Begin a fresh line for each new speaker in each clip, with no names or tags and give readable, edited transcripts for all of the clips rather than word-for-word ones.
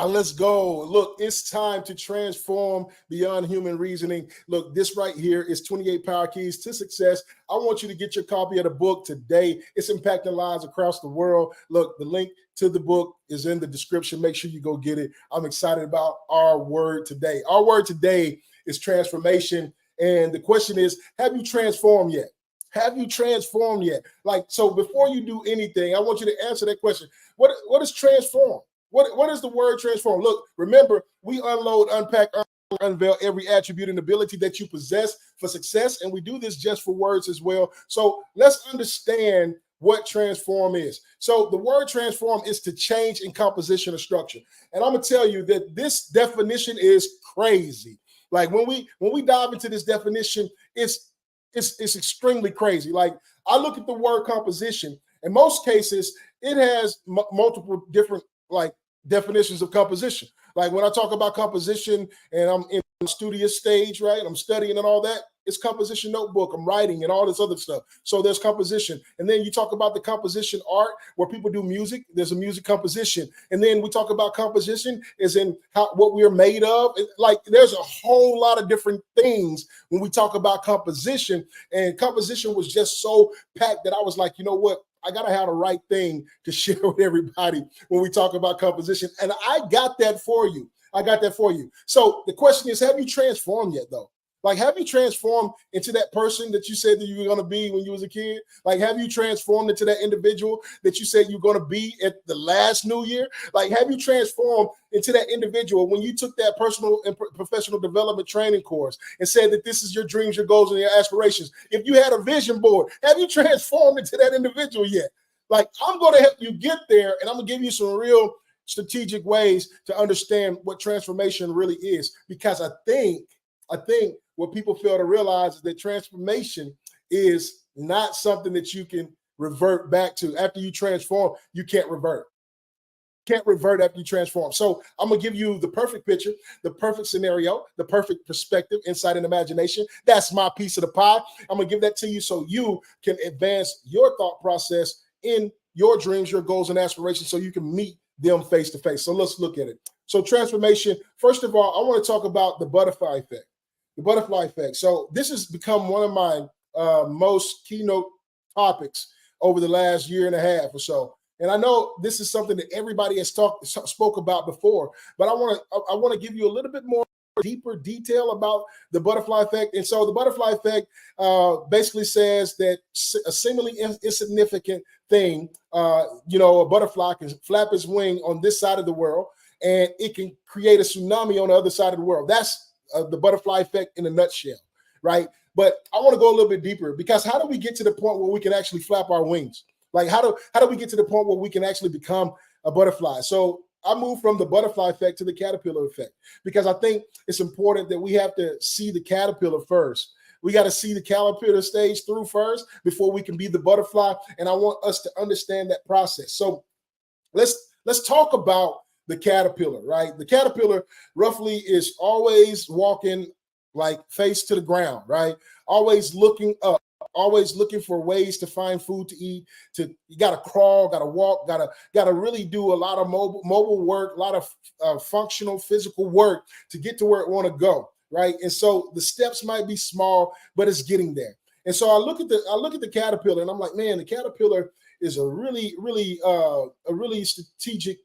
Let's go. Look, it's time to transform beyond human reasoning. Look, this right here is 28 Power Keys to Success. I want you to get your copy of the book today. It's impacting lives across the world. Look, the link to the book is in the description. Make sure you go get it. I'm excited about our word today. Our word today is transformation. And the question is, have you transformed yet? Have you transformed yet? Like, so before you do anything, I want you to answer that question. What is transform? What is the word transform? Look, remember, we unload, unpack, unveil every attribute and ability that you possess for success. And we do this just for words as well. So let's understand what transform is. So the word transform is to change in composition or structure. And I'm going to tell you that this definition is crazy. Like when we dive into this definition, it's extremely crazy. Like I look at the word composition. In most cases, it has multiple different like definitions of composition. Like when I talk about composition and I'm in the studio stage, right? I'm studying and all that. It's composition notebook. I'm writing and all this other stuff. So there's composition. And then you talk about the composition art where people do music. There's a music composition. And then we talk about composition is in what we're made of. Like there's a whole lot of different things when we talk about composition. And composition was just so packed that I was like, you know what? I got to have the right thing to share with everybody when we talk about composition. And I got that for you. I got that for you. So the question is, have you transformed yet, though? Like, have you transformed into that person that you said that you were going to be when you was a kid? Like, have you transformed into that individual that you said you're going to be at the last New Year? Like, have you transformed into that individual when you took that personal and professional development training course and said that this is your dreams, your goals, and your aspirations? If you had a vision board, have you transformed into that individual yet? Like, I'm going to help you get there, and I'm going to give you some real strategic ways to understand what transformation really is, because I think what people fail to realize is that transformation is not something that you can revert back to. After you transform, you can't revert. Can't revert after you transform. So I'm going to give you the perfect picture, the perfect scenario, the perfect perspective, insight, and imagination. That's my piece of the pie. I'm going to give that to you so you can advance your thought process in your dreams, your goals, and aspirations so you can meet them face to face. So let's look at it. So transformation, first of all, I want to talk about the butterfly effect. The butterfly effect. So this has become one of my most keynote topics over the last year and a half or so. And I know this is something that everybody has spoke about before, but I want to give you a little bit more deeper detail about the butterfly effect. And so the butterfly effect basically says that a seemingly insignificant thing, a butterfly can flap its wing on this side of the world, and it can create a tsunami on the other side of the world. That's the butterfly effect in a nutshell, right? But I want to go a little bit deeper, because how do we get to the point where we can actually flap our wings? Like how do we get to the point where we can actually become a butterfly? So I moved from the butterfly effect to the caterpillar effect, because I think it's important that we have to see the caterpillar first. We got to see the caterpillar stage through first before we can be the butterfly. And I want us to understand that process. So let's talk about the caterpillar, right? The caterpillar roughly is always walking like face to the ground, right? Always looking up, always looking for ways to find food to eat. You got to crawl, got to walk, got to really do a lot of mobile work, a lot of functional physical work to get to where it want to go, right? And so the steps might be small, but it's getting there. And so I look at the caterpillar, and I'm like, man, the caterpillar is a really strategic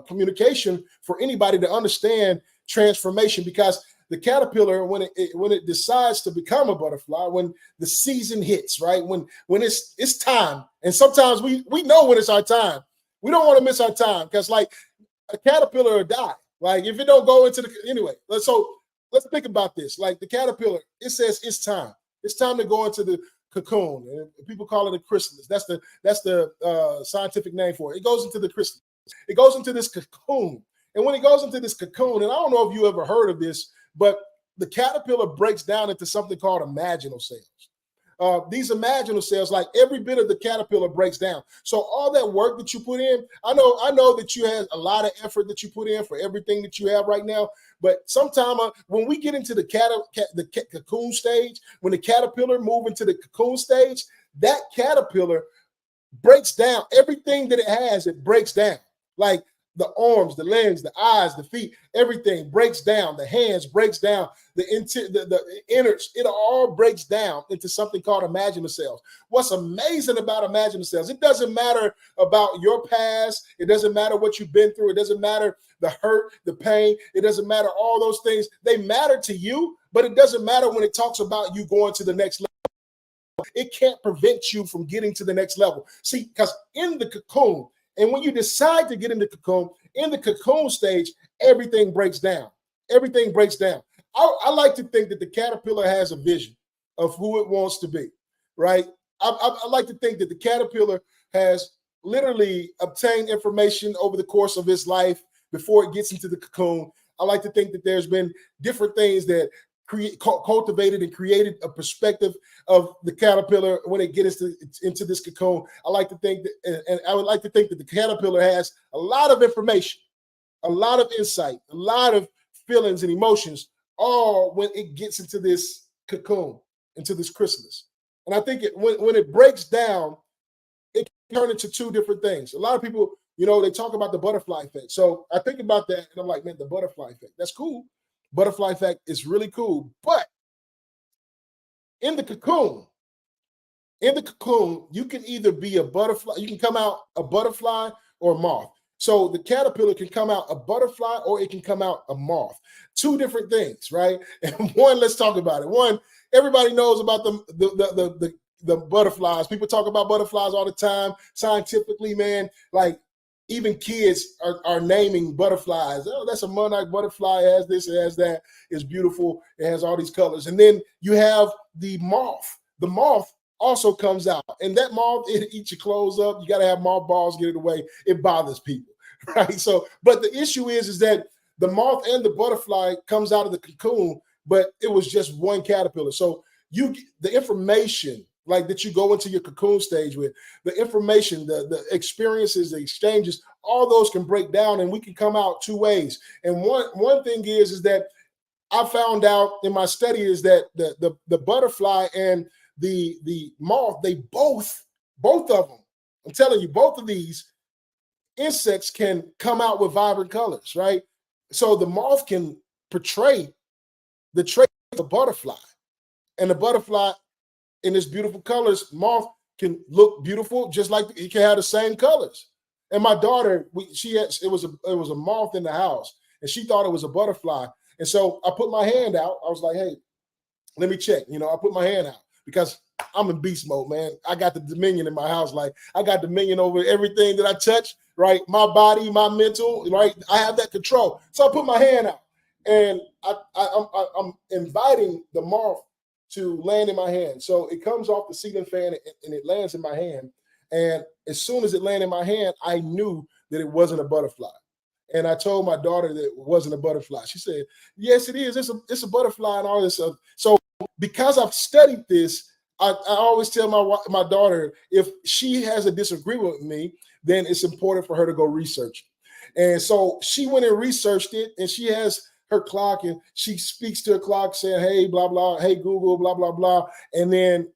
communication for anybody to understand transformation, because the caterpillar, when it decides to become a butterfly, when the season hits, right, when it's time, and sometimes we know when it's our time. We don't want to miss our time, because like a caterpillar will die. Like if it don't go into the anyway. So let's think about this. Like the caterpillar, it says it's time. It's time to go into the cocoon. And people call it a chrysalis. That's the scientific name for it. It goes into the chrysalis. It goes into this cocoon. And when it goes into this cocoon, and I don't know if you ever heard of this, but the caterpillar breaks down into something called imaginal cells. These imaginal cells, like every bit of the caterpillar breaks down. So all that work that you put in, I know that you had a lot of effort that you put in for everything that you have right now. But sometime when we get into the cocoon stage, when the caterpillar move into the cocoon stage, that caterpillar breaks down everything that it has. It breaks down. Like the arms, the legs, the eyes, the feet, everything breaks down. The hands breaks down. The innards, it all breaks down into something called imaginal cells. What's amazing about imaginal cells, it doesn't matter about your past. It doesn't matter what you've been through. It doesn't matter the hurt, the pain. It doesn't matter all those things. They matter to you, but it doesn't matter when it talks about you going to the next level. It can't prevent you from getting to the next level. See, because in the cocoon, and when you decide to get in the cocoon stage, everything breaks down. Everything breaks down. I like to think that the caterpillar has a vision of who it wants to be, right? I like to think that the caterpillar has literally obtained information over the course of its life before it gets into the cocoon. I like to think that there's been different things that cultivated and created a perspective of the caterpillar when it gets into this cocoon. I like to think that, and I would like to think that the caterpillar has a lot of information, a lot of insight, a lot of feelings and emotions, all when it gets into this cocoon, into this chrysalis. And I think when it breaks down, it can turn into two different things. A lot of people, they talk about the butterfly effect. So I think about that and I'm like, man, the butterfly effect, that's cool. Butterfly effect is really cool. But in the cocoon, you can either be a butterfly, you can come out a butterfly or a moth. So the caterpillar can come out a butterfly or it can come out a moth. Two different things, right? And one, let's talk about it. One, everybody knows about the butterflies. People talk about butterflies all the time. Scientifically, man, like even kids are naming butterflies. Oh, that's a monarch butterfly. It has this, it has that. It's beautiful. It has all these colors. And then you have the moth. The moth also comes out. And that moth, it eats your clothes up. You got to have mothballs, get it away. It bothers people, right? So, but the issue is that the moth and the butterfly comes out of the cocoon, but it was just one caterpillar. So the information, like that you go into your cocoon stage with, the information, the experiences, the exchanges, all those can break down and we can come out two ways. And one thing is that I found out in my study is that the butterfly and the moth, they both of them, I'm telling you, both of these insects can come out with vibrant colors, right? So the moth can portray the trait of the butterfly, and the butterfly in its beautiful colors, moth can look beautiful, just like it can have the same colors. And my daughter, it was a moth in the house, and she thought it was a butterfly. And so I put my hand out. I was like, hey, let me check. I put my hand out because I'm in beast mode, man. I got the dominion in my house. Like I got dominion over everything that I touch, right? My body, my mental, right? I have that control. So I put my hand out, and I'm inviting the moth to land in my hand. So it comes off the ceiling fan and it lands in my hand. And as soon as it landed in my hand, I knew that it wasn't a butterfly. And I told my daughter that it wasn't a butterfly. She said, yes, it is. It's a butterfly and all this stuff. So because I've studied this, I always tell my daughter, if she has a disagreement with me, then it's important for her to go research it. And so she went and researched it, and she has her clock, and she speaks to her clock saying, hey, blah, blah, hey, Google, blah, blah, blah. And then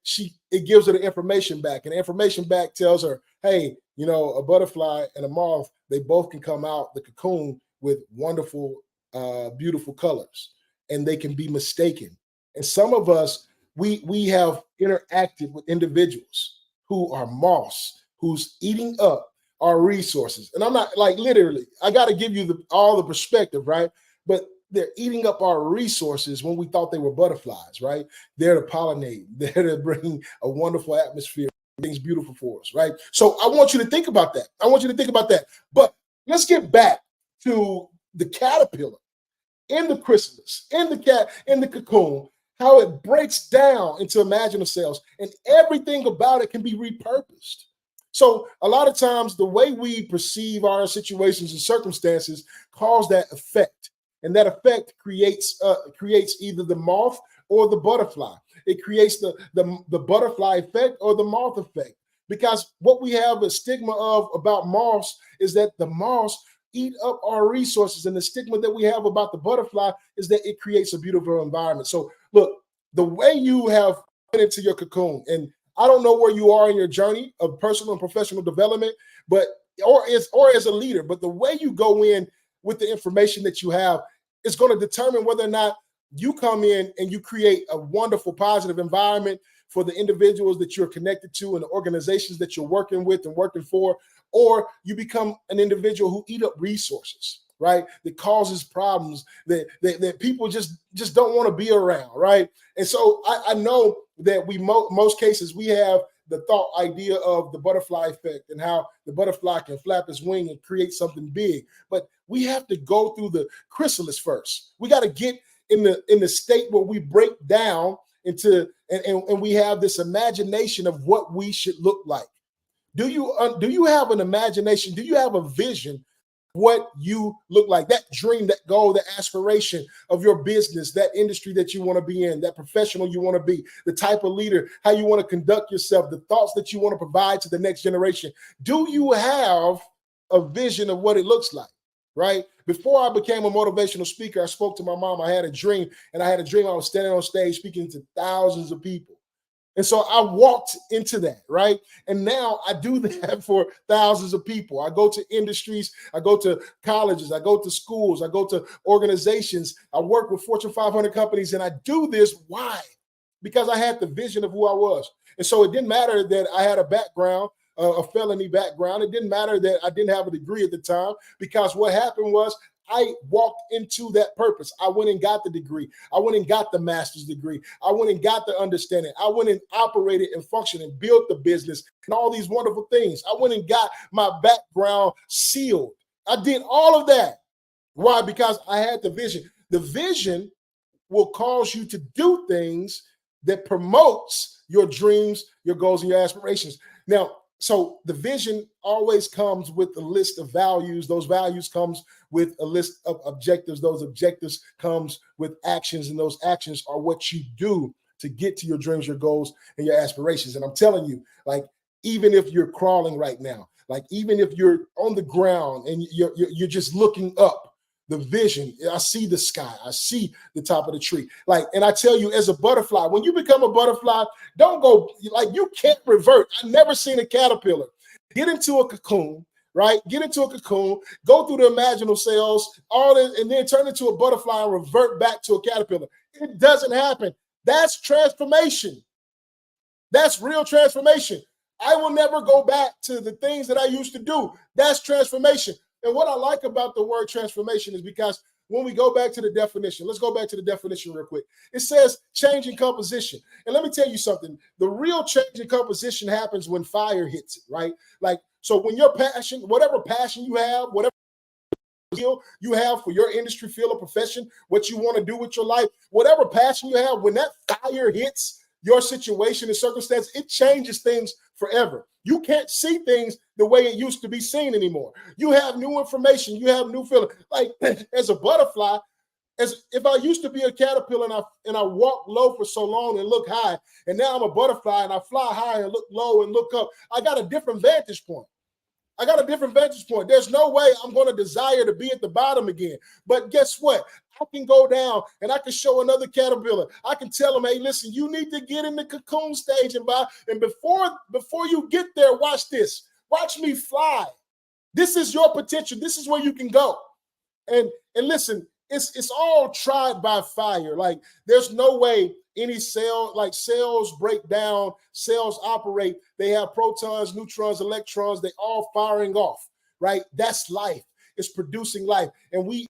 it gives her the information back. And the information back tells her, hey, a butterfly and a moth, they both can come out the cocoon with wonderful, beautiful colors, and they can be mistaken. And some of us, we have interacted with individuals who are moths, who's eating up our resources. And I'm not like literally, I got to give you all the perspective, right? But they're eating up our resources when we thought they were butterflies, right? They're to pollinate, they're to bring a wonderful atmosphere, things beautiful for us, right? So I want you to think about that. But let's get back to the caterpillar in the chrysalis, in the cocoon, how it breaks down into imaginal cells, and everything about it can be repurposed. So a lot of times the way we perceive our situations and circumstances cause that effect. And that effect creates either the moth or the butterfly. It creates the butterfly effect or the moth effect. Because what we have a stigma of about moths is that the moths eat up our resources. And the stigma that we have about the butterfly is that it creates a beautiful environment. So look, the way you have went into your cocoon, and I don't know where you are in your journey of personal and professional development, but or as a leader, but the way you go in with the information that you have is going to determine whether or not you come in and you create a wonderful, positive environment for the individuals that you're connected to and the organizations that you're working with and working for, or you become an individual who eat up resources, right? That causes problems that people just don't want to be around, right? And so I know that most cases we have the thought idea of the butterfly effect and how the butterfly can flap its wing and create something big. But we have to go through the chrysalis first. We got to get in the state where we break down into and we have this imagination of what we should look like. Do you have an imagination? Do you have a vision? What you look like, that dream, that goal, that aspiration of your business, that industry that you want to be in, that professional you want to be, the type of leader, how you want to conduct yourself, the thoughts that you want to provide to the next generation. Do you have a vision of what it looks like, right? Before I became a motivational speaker, I spoke to my mom. I had a dream, and I was standing on stage speaking to thousands of people. And so I walked into that, right? And now I do that for thousands of people. I go to industries, I go to colleges, I go to schools, I go to organizations. I work with Fortune 500 companies, and I do this. Why? Because I had the vision of who I was. And so it didn't matter that I had a background, a felony background. It didn't matter that I didn't have a degree at the time, because what happened was I walked into that purpose. I went and got the degree. I went and got the master's degree. I went and got the understanding. I went and operated and functioned and built the business and all these wonderful things. I went and got my background sealed. I did all of that. Why? Because I had the vision. The vision will cause you to do things that promotes your dreams, your goals, and your aspirations. Now, so the vision always comes with a list of values. Those values comes with a list of objectives. Those objectives comes with actions, and those actions are what you do to get to your dreams, your goals, and your aspirations. And I'm telling you, like, even if you're crawling right now, like even if you're on the ground and you're just looking up, the vision, I see the sky, I see the top of the tree. Like, and I tell you, as a butterfly, when you become a butterfly, don't go, like, you can't revert. I've never seen a caterpillar get into a cocoon, right? Get into a cocoon, go through the imaginal cells, all that, and then turn into a butterfly and revert back to a caterpillar. It doesn't happen. That's transformation. That's real transformation. I will never go back to the things that I used to do. That's transformation. And what I like about the word transformation is because when we go back to the definition, let's go back to the definition real quick. It says change in composition. And let me tell you something. The real change in composition happens when fire hits it, right? Like, so when your passion, whatever passion you have, whatever skill you have for your industry, field, or profession, what you want to do with your life, whatever passion you have, when that fire hits your situation and circumstance, it changes things forever. You can't see things the way it used to be seen anymore. You have new information. You have new feeling. Like, as a butterfly, as if I used to be a caterpillar and I walked low for so long and look high, and now I'm a butterfly and I fly high and look low and look up, I got a different vantage point. I got a different vantage point. There's no way I'm going to desire to be at the bottom again. But guess what? I can go down and I can show another caterpillar. I can tell them, hey, listen, you need to get in the cocoon stage and before you get there, watch this. Watch me fly. This is your potential. This is where you can go. And listen, it's all tried by fire. Like, there's no way any cell, like, cells break down, cells operate. They have protons, neutrons, electrons. They all firing off, right? That's life. It's producing life. And we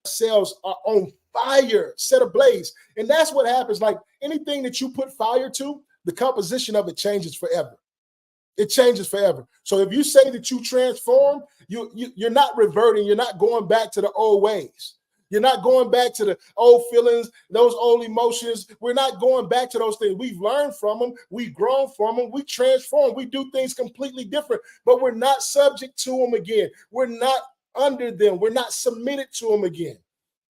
cells are on fire, set ablaze. And that's what happens. Like, anything that you put fire to, the composition of it changes forever. It changes forever. So if you say that you transform, you're not reverting. You're not going back to the old ways. You're not going back to the old feelings, those old emotions. We're not going back to those things. We've learned from them. We've grown from them. We transform. We do things completely different, but we're not subject to them again. We're not under them. We're not submitted to them again,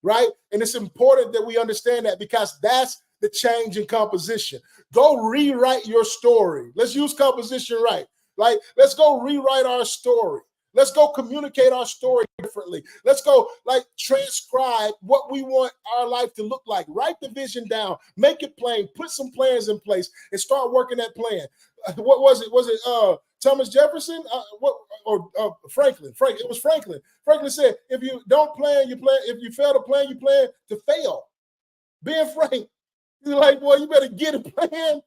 right? And it's important that we understand that, because that's the change in composition. Go rewrite your story. Let's use composition right. Like, let's go rewrite our story. Let's go communicate our story differently. Let's go, like, transcribe what we want our life to look like. Write the vision down, make it plain, put some plans in place, and start working that plan. What was it? Was it Thomas Jefferson, Franklin. It was Franklin. Franklin said, if you don't plan, you plan. If you fail to plan, you plan to fail. Ben Frank, you're like, boy, you better get a plan.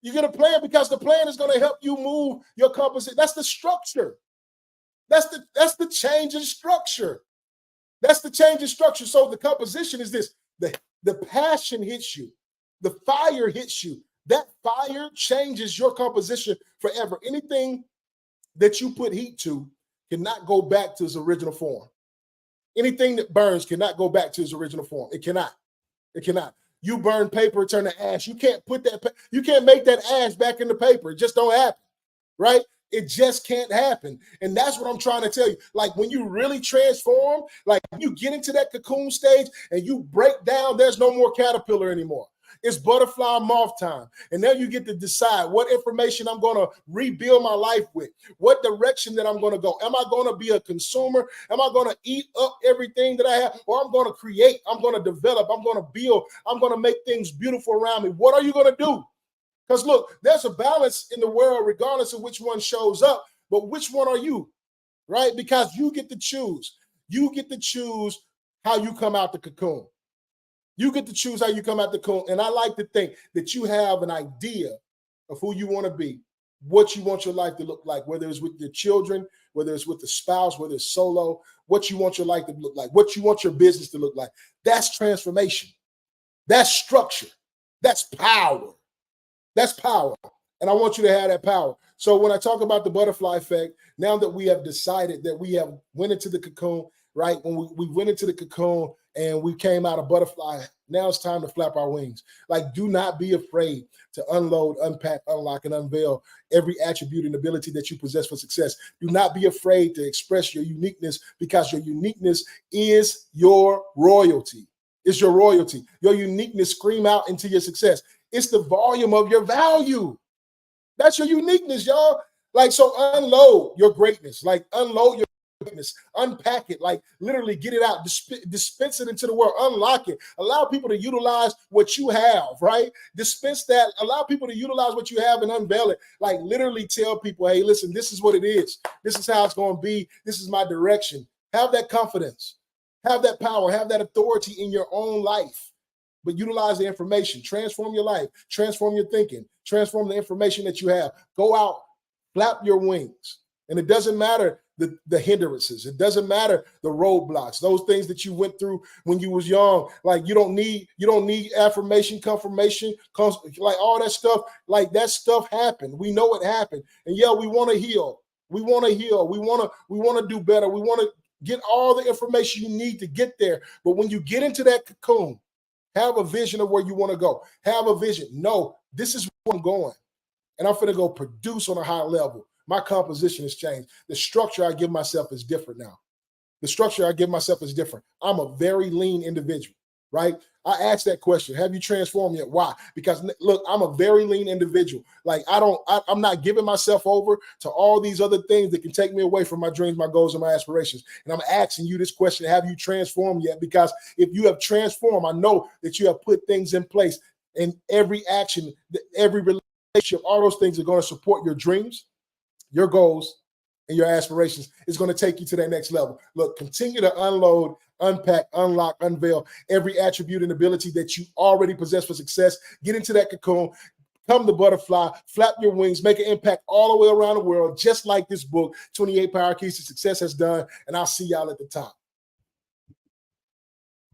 You get a plan because the plan is going to help you move your compass. That's the structure. That's the change in structure. That's the change in structure. So the composition is this. The passion hits you. The fire hits you. That fire changes your composition forever. Anything that you put heat to cannot go back to its original form. Anything that burns cannot go back to its original form. It cannot. It cannot. You burn paper, turn to ash. You can't you can't make that ash back in the paper. It just don't happen, right? It just can't happen. And that's what I'm trying to tell you. Like when you really transform, like you get into that cocoon stage and you break down, there's no more caterpillar anymore. It's butterfly moth time. And now you get to decide what information I'm going to rebuild my life with, what direction that I'm going to go. Am I going to be a consumer? Am I going to eat up everything that I have? Or I'm going to create, I'm going to develop, I'm going to build, I'm going to make things beautiful around me. What are you going to do? Because look, there's a balance in the world regardless of which one shows up, but which one are you, right? Because you get to choose. You get to choose how you come out the cocoon. You get to choose how you come out the cocoon. And I like to think that you have an idea of who you want to be, what you want your life to look like, whether it's with your children, whether it's with the spouse, whether it's solo, what you want your life to look like, what you want your business to look like. That's transformation. That's structure. That's power. That's power. And I want you to have that power. So when I talk about the butterfly effect, now that we have decided that we have went into the cocoon, right? When we went into the cocoon and we came out a butterfly, now it's time to flap our wings. Like, do not be afraid to unload, unpack, unlock, and unveil every attribute and ability that you possess for success. Do not be afraid to express your uniqueness, because your uniqueness is your royalty. It's your royalty. Your uniqueness scream out into your success. It's the volume of your value. That's your uniqueness, y'all. Like, so unload your greatness. Like, unload your greatness. Unpack it. Like, literally get it out. Dispense it into the world. Unlock it. Allow people to utilize what you have, right? Dispense that. Allow people to utilize what you have and unveil it. Like, literally tell people, hey, listen, this is what it is. This is how it's going to be. This is my direction. Have that confidence. Have that power. Have that authority in your own life. But utilize the information, transform your life, transform your thinking, transform the information that you have. Go out, flap your wings. And it doesn't matter the hindrances. It doesn't matter the roadblocks, those things that you went through when you was young. Like, you don't need affirmation, confirmation, like all that stuff. Like, that stuff happened. We know it happened. And yeah, we want to heal. We want to heal. We want to do better. We want to get all the information you need to get there. But when you get into that cocoon, have a vision of where you want to go. Have a vision. No, this is where I'm going. And I'm going to go produce on a high level. My composition has changed. The structure I give myself is different now. The structure I give myself is different. I'm a very lean individual, right? I asked that question. Have you transformed yet? Why? Because look, I'm a very lean individual. Like, I'm not giving myself over to all these other things that can take me away from my dreams, my goals, and my aspirations. And I'm asking you this question: have you transformed yet? Because if you have transformed, I know that you have put things in place, and every action, every relationship, all those things are going to support your dreams, your goals, and your aspirations. Is going to take you to that next level. Look, continue to unload, unpack, unlock, unveil every attribute and ability that you already possess for success. Get into that cocoon, come the butterfly, flap your wings, make an impact all the way around the world, just like this book, 28 Power Keys to Success, has done. And I'll see y'all at the top.